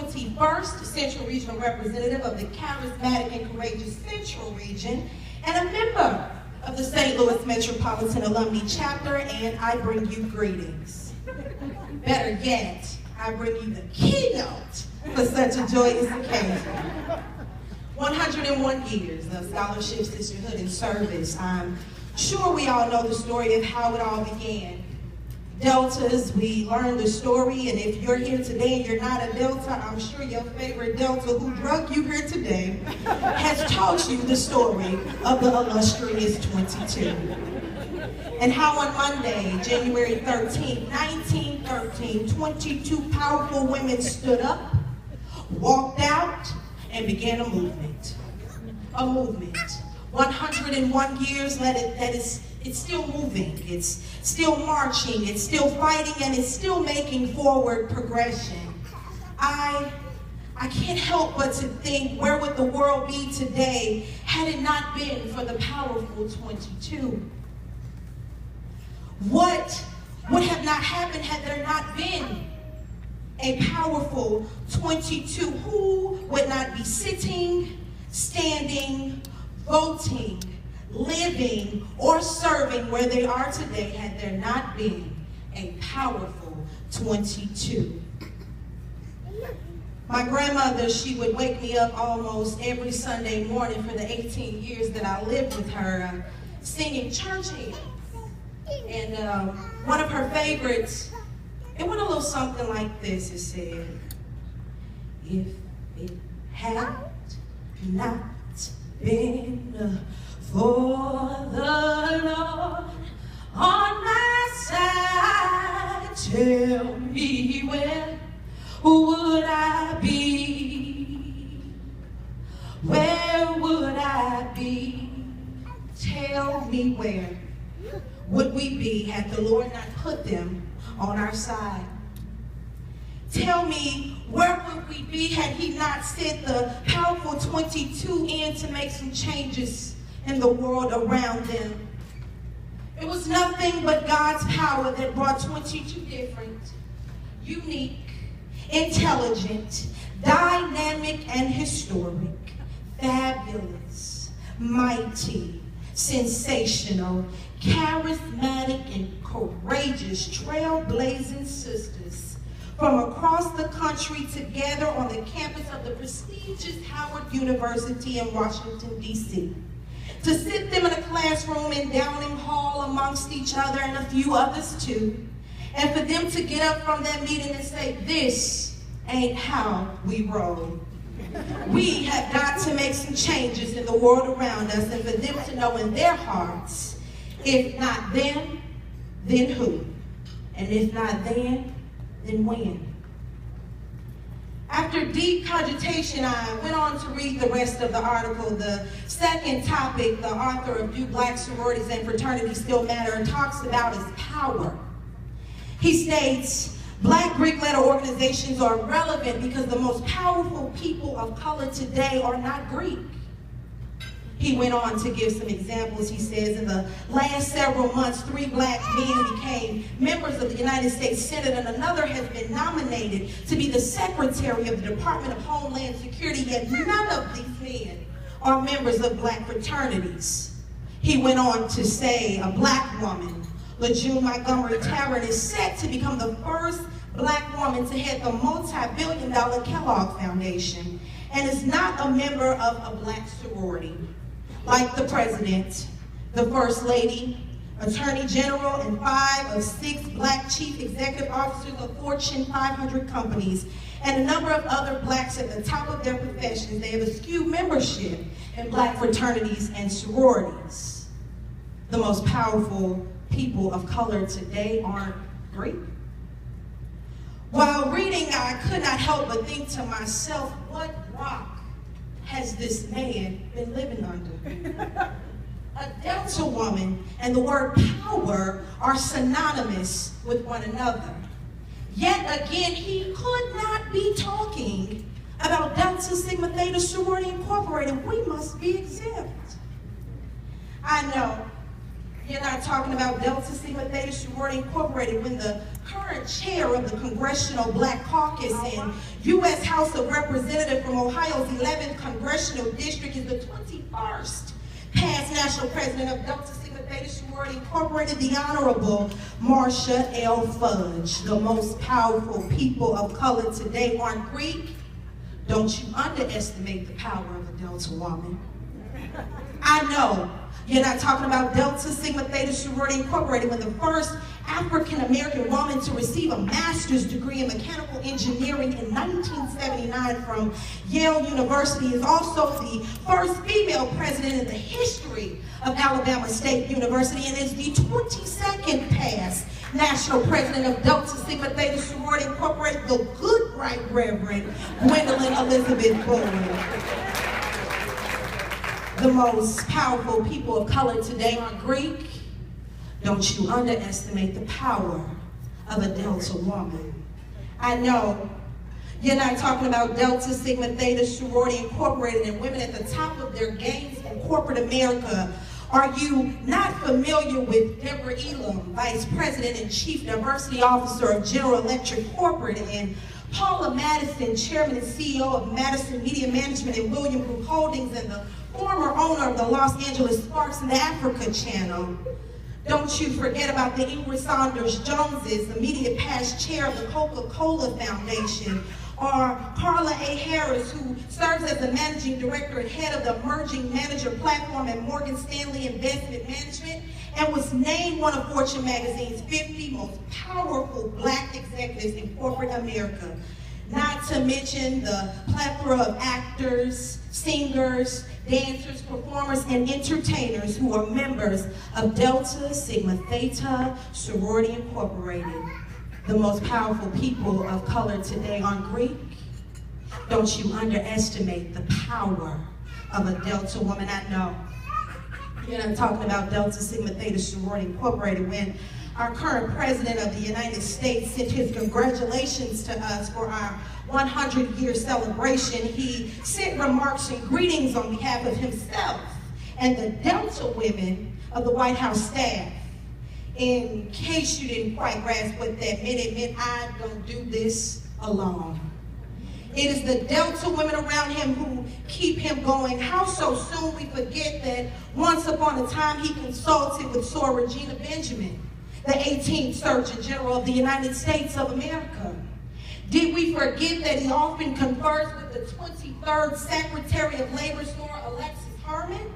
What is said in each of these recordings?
21st Central Regional Representative of the Charismatic and Courageous Central Region, and a member of the St. Louis Metropolitan Alumnae Chapter, and I bring you greetings. Better yet, I bring you the keynote for such a joyous occasion. 101 years of scholarship, sisterhood, and service. I'm sure we all know the story of how it all began. Deltas, we learned the story, and if you're here today and you're not a Delta, I'm sure your favorite Delta who drug you here today has taught you the story of the illustrious 22. And how on Monday, January 13, 1913, 22 powerful women stood up, walked out, and began a movement. A movement. 101 years it's still moving, it's still marching, it's still fighting, and it's still making forward progression. I can't help but to think, where would the world be today had it not been for the powerful 22? What would have not happened had there not been a powerful 22? Who would not be sitting, standing, voting, living, or serving where they are today had there not been a powerful 22? My grandmother, she would wake me up almost every Sunday morning for the 18 years that I lived with her, singing church hymns. And one of her favorites, it went a little something like this. It said, if it had not been for the Lord on my side, tell me where would I be? Where would I be? Tell me where would we be had the Lord not put them on our side? Tell me, where would we be had he not sent the powerful 22 in to make some changes in the world around them? It was nothing but God's power that brought 22 different, unique, intelligent, dynamic, and historic, fabulous, mighty, sensational, charismatic, and courageous, trailblazing sisters from across the country together on the campus of the prestigious Howard University in Washington, D.C. To sit them in a classroom in Downing Hall amongst each other and a few others too, and for them to get up from that meeting and say, this ain't how we roll. We have got to make some changes in the world around us, and for them to know in their hearts, if not them, then who? And if not then when? After deep cogitation, I went on to read the rest of the article. The second topic, the author of Do Black Sororities and Fraternities Still Matter, talks about is power. He states, Black Greek letter organizations are relevant because the most powerful people of color today are not Greek. He went on to give some examples. He says, in the last several months, 3 Black men became members of the United States Senate, and another has been nominated to be the Secretary of the Department of Homeland Security, yet none of these men are members of Black fraternities. He went on to say, a Black woman, LaJune Montgomery Tarrant, is set to become the first Black woman to head the multi-billion-dollar Kellogg Foundation, and is not a member of a Black sorority. Like the President, the First Lady, Attorney General, and 5 of 6 Black Chief Executive Officers of Fortune 500 companies, and a number of other Blacks at the top of their professions, they have eschewed membership in Black fraternities and sororities. The most powerful people of color today aren't Greek. While reading, I could not help but think to myself, what rock has this man been living under? A Delta woman and the word power are synonymous with one another. Yet again, he could not be talking about Delta Sigma Theta Sorority Incorporated. We must be exempt. I know You're not talking about Delta Sigma Theta Sorority Incorporated when the current chair of the Congressional Black Caucus and U.S. House of Representatives from Ohio's 11th Congressional District is the 21st past national president of Delta Sigma Theta Sorority Incorporated, the Honorable Marcia L. Fudge. The most powerful people of color today aren't Greek. Don't you underestimate the power of a Delta woman. I know you're not talking about Delta Sigma Theta Sorority Incorporated when the first African-American woman to receive a master's degree in mechanical engineering in 1979 from Yale University is also the first female president in the history of Alabama State University and is the 22nd past national president of Delta Sigma Theta Sorority Incorporated, the good right Reverend Gwendolyn Elizabeth Boyd. The most powerful people of color today are Greek. Don't you underestimate the power of a Delta woman. I know you're not talking about Delta Sigma Theta Sorority Incorporated and women at the top of their games in corporate America. Are you not familiar with Deborah Elam, Vice President and Chief Diversity Officer of General Electric Corporate, and Paula Madison, Chairman and CEO of Madison Media Management and William Group Holdings, and the former owner of the Los Angeles Sparks and the Africa Channel? Don't you forget about the Ingrid Saunders Joneses, the immediate past chair of the Coca-Cola Foundation, or Carla A. Harris, who serves as the managing director and head of the emerging manager platform at Morgan Stanley Investment Management, and was named one of Fortune magazine's 50 most powerful black executives in corporate America. Not to mention the plethora of actors, singers, dancers, performers, and entertainers who are members of Delta Sigma Theta Sorority Incorporated. The most powerful people of color today aren't Greek. Don't you underestimate the power of a Delta woman. I know you're not talking about Delta Sigma Theta Sorority Incorporated when our current president of the United States sent his congratulations to us for our 100-year celebration. He sent remarks and greetings on behalf of himself and the Delta women of the White House staff. In case you didn't quite grasp what that meant, I don't do this alone. It is the Delta women around him who keep him going. How so soon we forget that once upon a time he consulted with Sir Regina Benjamin, the 18th Surgeon General of the United States of America. Did we forget that he often confers with the 23rd Secretary of Labor, Sir Alexis Herman?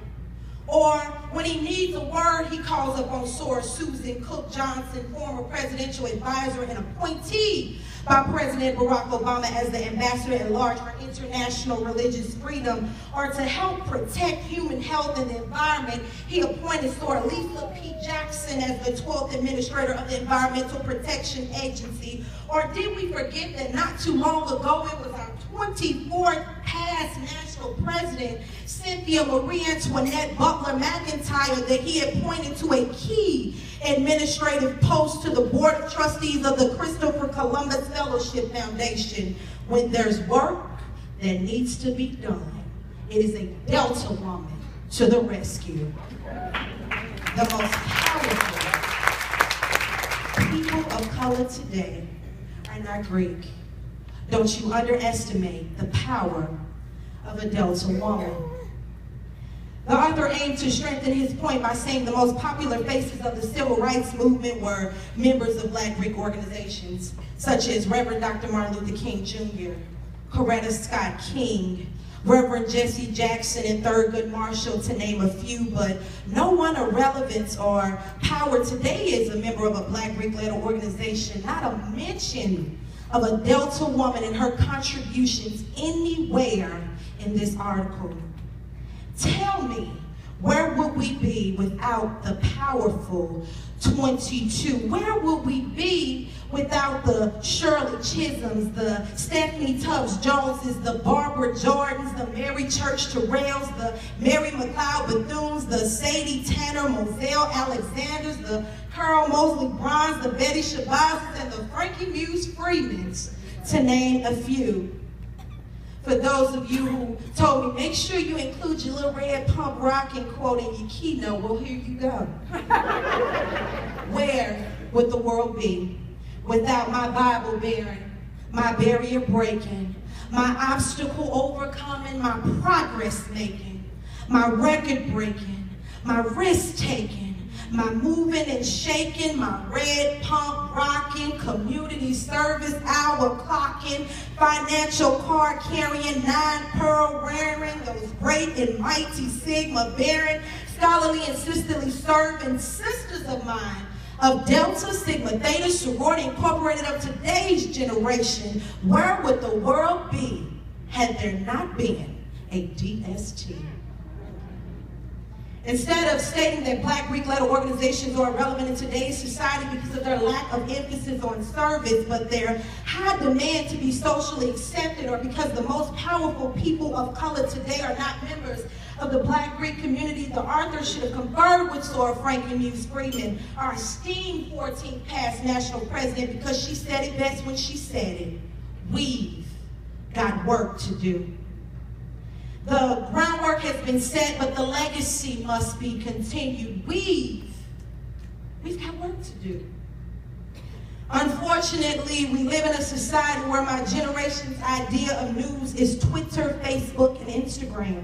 Or when he needs a word, he calls up on Sir Susan Cook Johnson, former presidential advisor and appointee by President Barack Obama as the ambassador at large for international religious freedom, or to help protect human health and the environment, he appointed Sir Lisa P. Jackson as the 12th administrator of the Environmental Protection Agency. Or did we forget that not too long ago it was our 24th past national president, Cynthia Marie Antoinette Butler McIntyre, that he appointed to a key administrative post to the Board of Trustees of the Christopher Columbus Fellowship Foundation? When there's work that needs to be done, it is a Delta woman to the rescue. The most powerful people of color today are not Greek. Don't you underestimate the power of a Delta woman. The author aimed to strengthen his point by saying the most popular faces of the civil rights movement were members of Black Greek organizations, such as Reverend Dr. Martin Luther King Jr., Coretta Scott King, Reverend Jesse Jackson, and Thurgood Marshall, to name a few, but no one of relevance or power today is a member of a Black Greek-led organization, not a mention of a Delta woman and her contributions anywhere in this article. Tell me, where would we be without the powerful 22? Where would we be without the Shirley Chisholms, the Stephanie Tubbs Joneses, the Barbara Jordans, the Mary Church Terrells, the Mary McLeod Bethunes, the Sadie Tanner Moselle Alexanders, the Carl Mosley Bronze, the Betty Shabazes, and the Frankie Muse Freemans, to name a few? For those of you who told me, make sure you include your little red pump rocking quote in your keynote, well, here you go. Where would the world be without my Bible bearing, my barrier breaking, my obstacle overcoming, my progress making, my record breaking, my risk taking, my moving and shaking, my red pump rocking, community service hour clocking, financial card carrying, 9 pearl wearing, those great and mighty Sigma bearing, scholarly and sisterly serving sisters of mine of Delta, Sigma, Theta, Sorority Incorporated of today's generation. Where would the world be had there not been a DST? Instead of stating that Black Greek-letter organizations are irrelevant in today's society because of their lack of emphasis on service, but their high demand to be socially accepted, or because the most powerful people of color today are not members of the Black Greek community, the author should have conferred with Sora Franklin Muse Freeman, our esteemed 14th past national president, because she said it best when she said it. We've got work to do. The groundwork has been set, but the legacy must be continued. We've got work to do. Unfortunately, we live in a society where my generation's idea of news is Twitter, Facebook, and Instagram.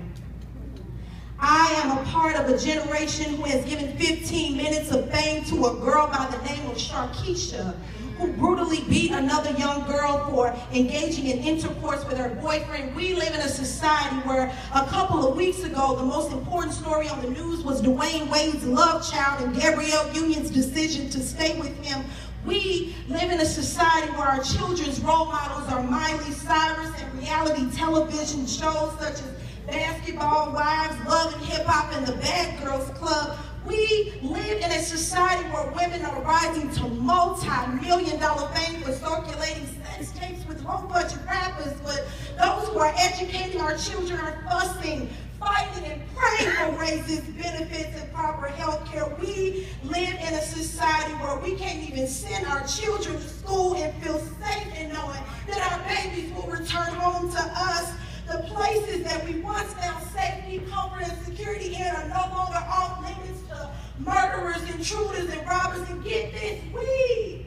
I am a part of a generation who has given 15 minutes of fame to a girl by the name of Sharkeisha, who brutally beat another young girl for engaging in intercourse with her boyfriend. We live in a society where a couple of weeks ago, the most important story on the news was Dwayne Wade's love child and Gabrielle Union's decision to stay with him. We live in a society where our children's role models are Miley Cyrus and reality television shows such as Basketball Wives, Love and Hip Hop, and the Bad Girls Club. We live in a society where women are rising to multi-million-dollar fame for circulating sex tapes with low-budget rappers, but those who are educating our children are fussing, fighting, and praying for raises, benefits, and proper health care. We live in a society where we can't even send our children to school and feel safe in knowing that our babies will return home to us. The places that we once found safety, comfort, and security in are no longer off limits to murderers, intruders, and robbers. And get this, we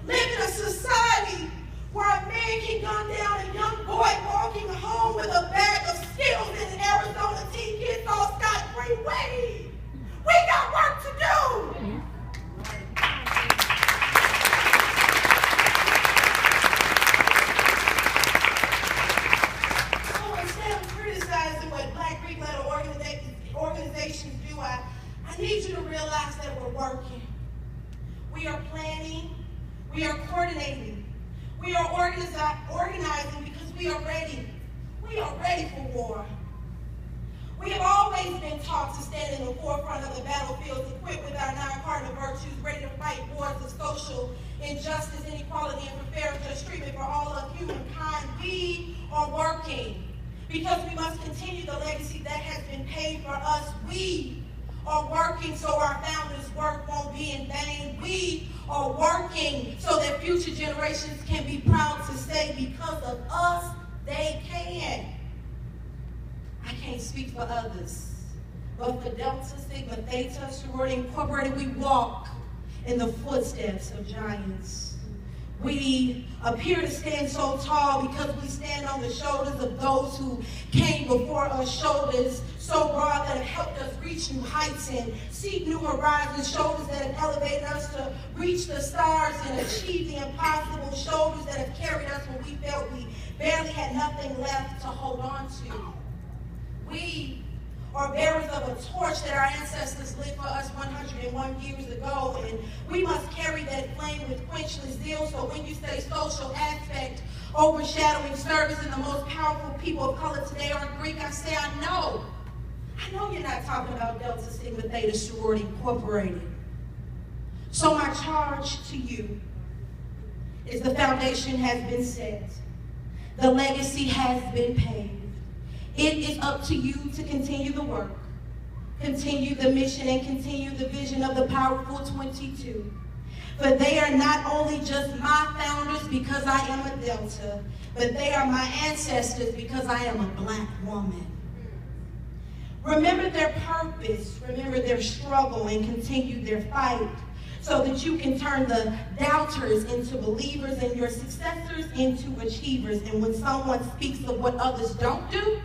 live in a society where a man can gun down a young boy walking home with a bag of skills and an Arizona teen gets all scot-free. We got work to do. Organizations do, I need you to realize that we're working. We are planning. We are coordinating. We are organizing because we are ready. We are ready for war. We have always been taught to stand in the forefront of the battlefield, equipped with our 9 cardinal virtues, ready to fight wars of social injustice, inequality, and for fair and just treatment for all of humankind. We are working because we must continue the legacy that has been paid for us. We are working so our founders' work won't be in vain. We are working so that future generations can be proud to say, because of us, they can. I can't speak for others, but for Delta, Sigma, Theta, Sorority Incorporated, we walk in the footsteps of giants. We appear to stand so tall because we stand on the shoulders of those who came before us, shoulders so broad that have helped us reach new heights and seek new horizons, shoulders that have elevated us to reach the stars and achieve the impossible, shoulders that have carried us when we felt we barely had nothing left to hold on to. We are bearers of a torch that our ancestors lit for us 101 years ago, and we must carry that flame with quenchless zeal. So when you say social aspect overshadowing service and the most powerful people of color today are Greek, I say I know you're not talking about Delta, Sigma, Theta, Sorority Incorporated. So my charge to you is the foundation has been set. The legacy has been paid. It is up to you to continue the work, continue the mission, and continue the vision of the powerful 22. For they are not only just my founders because I am a Delta, but they are my ancestors because I am a Black woman. Remember their purpose, remember their struggle, and continue their fight so that you can turn the doubters into believers and your successors into achievers. And when someone speaks of what others don't do,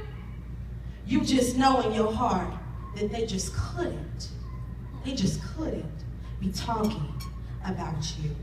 you just know in your heart that they just couldn't be talking about you.